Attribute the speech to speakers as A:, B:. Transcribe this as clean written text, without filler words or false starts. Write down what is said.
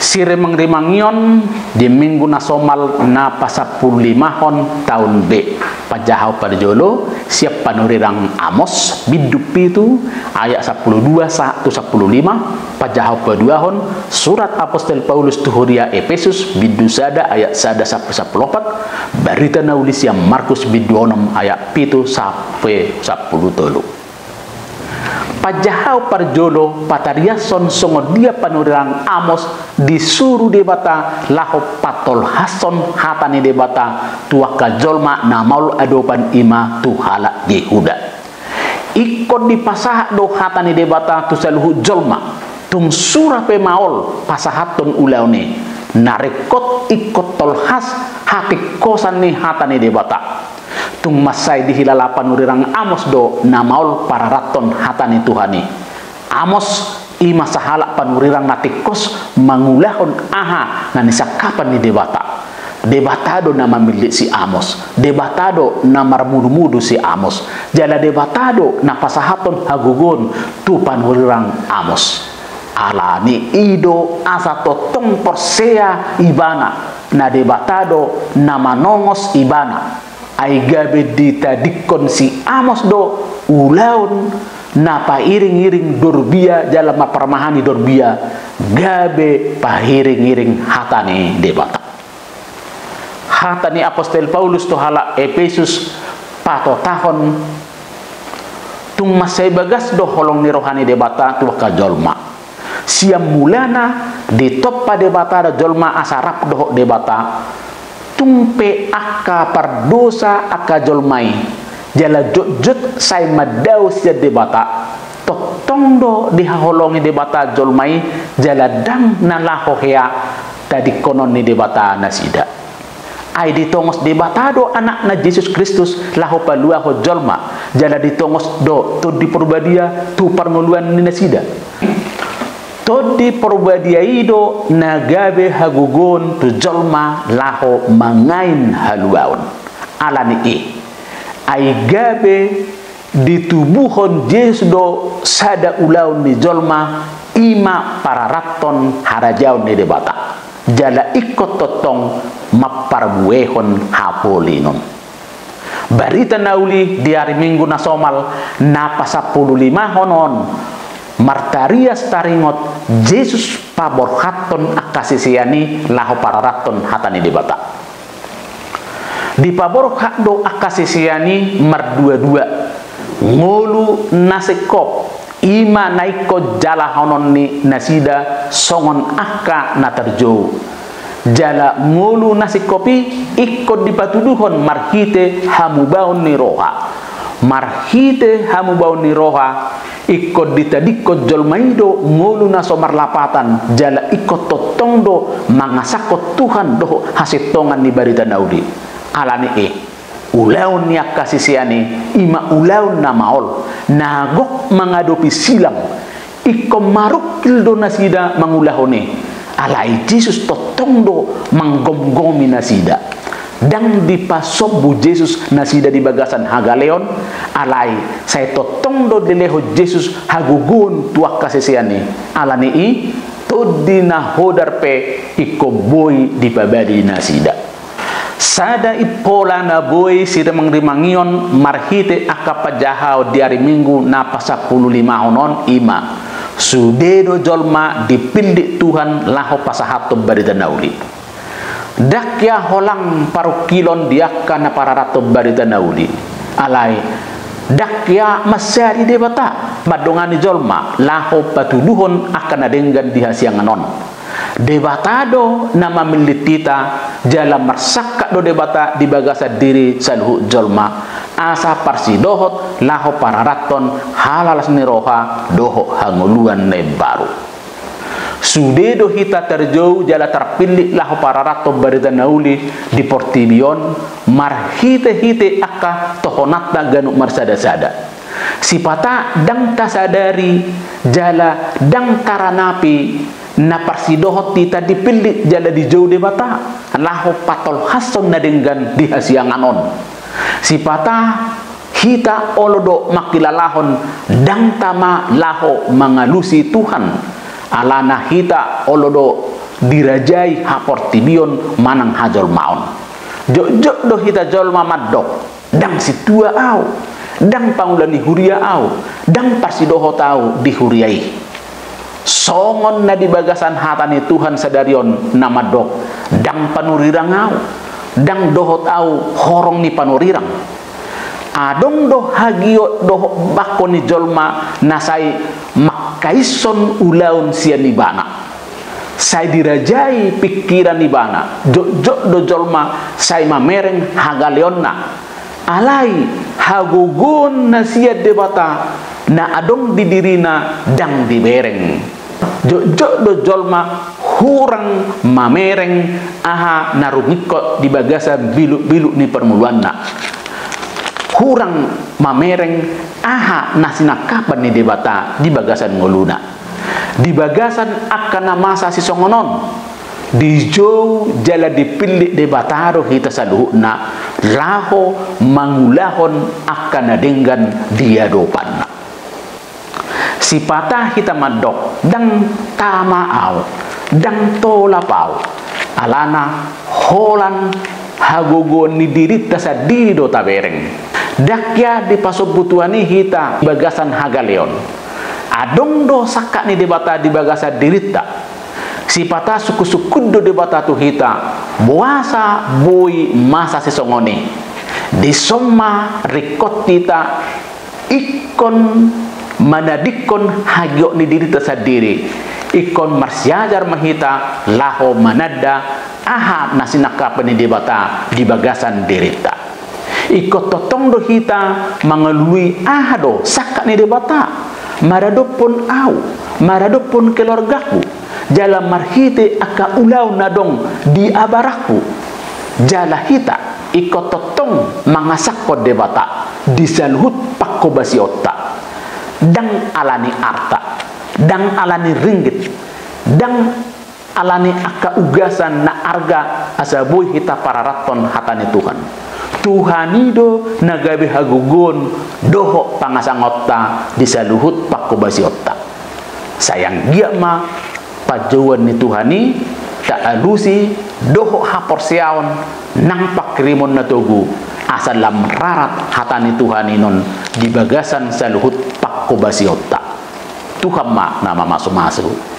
A: Siremang-remangion di minggu nasomal na pasapullimahon tahun B pajahau parjolo siap panurirang Amos bidupi itu ayat 12 1 15 pajahau paduahon surat apostol Paulus tuhuria Efesus bidusada ayat 1 sampai 14 berita naulis yang Markus biduonom ayat 7 sampai 10 pajahau parjolo patariason songo dia panurirang Amos disuruh debata laho patol hason hatani debata tuaka jolma namaul adopan ima tuhala Yehuda ikut di pasah do hatani debata tu saluhu jolma tung surah pemaol pasahaton ulaune narekot ikut tolhas hati kosan ni hatani debata tung masai di hilalapan urirang Amos do namaul para raton hatani Tuhani Amos ima sahala panurirang natikos mangulahon aha nanisakapan ni debatado nama milik si Amos debatado nama mudu-mudu si Amos jala debatado na pasahaton hagugon tu panurirang Amos alani ido asa totong persea ibana na debatado nama nongos ibana ay gabe ditadikon si Amos do ulaun na pairing-iring dorbia dalam permahani dorbia gabe pahiring-iring hatani debata hatani apostol Paulus to hala Efesus pato tahon tung masay bagas do holong ni rohani debata tu kajolma siam mulana di toppa debata da jolma asarap do debata tumpe akka pardosa akka jolmai jala jot sai madau sia debata totong do dihaholongi debata jolmai jala dang nalaho hea tadi konon ni debata nasida ai ditongos debata do anak na Yesus Kristus laho palua ho jolma jala ditongos do to di perbadia tu parngoluan ni nasida todi perbadia ido nagabe hagugon tu jolma laho mangain haluaon alani ay gabe ditubuhon Yesus do sada ulaun ni jolma ima para raton harajaun ni debata jala ikot totong maparbuehon hapolinon barita nauli di hari Minggu nasomal na pasapululima honon martarias taringot Yesus paborhaton akasisiani laho para raton hatani debata di paborhat do akasisiani mardua-dua ngolu nasekop ima naiko jala honon ni nasida songon akka natarjo jala ngolu nasikopi ikut dipatuduhon marhite hamubaun ni roha marhite hamubaun ni roha ikut ditadikot jolmaido ngolu naso marlapatan jala ikut totondo mangasakot Tuhan do hasitongan ni barita naudi alani ulaun ni akasisiani ima ulaun na maol nagok mangadopi silang ikom marukil do nasida mangulahone alai Yesus totondo manggomgomi nasida dang dipasobu Yesus nasida di bagasan hagaleon alai saya totong do dileho Yesus hagugun tuak kasesiani alani todina hodarpe ikoboi di pabadi nasida sada ipola na boy sida mangrimangion marhite akapajahao di hari Minggu na pasapululima honon ima sudedo jolma dipilih Tuhan laho pasahato barita nauli dakya holang paru kilon diakka na para rato barita nauli alai dakya masyari debata madongani jolma laho patuduhon akan adenggan dihasianganon debatado nama militita jala marsaka do debata di bagasa diri salhu jolma asa parsidohot laho para raton halalas niroha doho hanguluan ne baru sudedo hita terjauh jala terpilih laho para raton barita nauli di portibion marhite-hite akka tohonatna ganuk marsada-sada sipata dang tasadari jala dang karanapi na parsidohot tita dipilih jala di jauh debata laho patol hason na denggan di hasianganon sipata hita olodo makilalahon dang tama laho mangalusi Tuhan alana hita olodo dirajai haportibion manang hajol maon. Jok do hita jolma madok dang situa au, dang pangulani huria au, dang pasidoho tau dihuriai. Songon na di bagasan hatani Tuhan sadarion nama dok dang panurirang au, dang dohot au horong ni panurirang. Adong do hagio do bako ni jolma nasai makaison ulaun sian ibana. Sai dirajai pikiran ibana. Jok do jolma sai mamereng hagaleonna. Alai hagugun na siat debata na adong di dirina dang dibereng. Jok do jolma hurang mamereng aha narumikot di bagasa bilu-bilu ni permuluanna. Hurang mamereng aha nasinakapan ni debata di bagasan ngoluna. Di bagasan akan masa si songonon di jauh jala dipilih debataro hita saluhna laho mangulahon akan dengan diadopan si patah hita madok dang tamaaw dang tolapau alana holan hagogon ni dirita sa dido tabereng dakya di pasobutuani hita bagasan hagaleon adong do sakak ni debata di bagasa dirita si patah suku-suku do debata tu hita buasa boy masa sesongoni di soma rikot kita ikon manadikon hagyo ni dirita sadiri ikon marsiajar mahita laho manada aha nasinakapan ni debata di bagasan dirita ikot totong do hita mengalui aha do sakak ni debata maradopon au maradopon keluargaku jala marhite aka ulau nadong di abaraku jala hita ikot totong mangasakot debata di salhut pakko basi otak dang alani arta dang alani ringgit dang alani aka ugasan na arga asaboy hita pararaton hatani Tuhan Tuhanido nagabi hagugon doho pangasangotta di saluhut pakko basi otak sayang dia ma pajuan ni Tuhani tak alusi doho hapor siaon nang pakrimon na tugu asal lam rarat hatani Tuhani non di bagasan saluhut pakko basi otak Tuhan ma nama masuk-masuk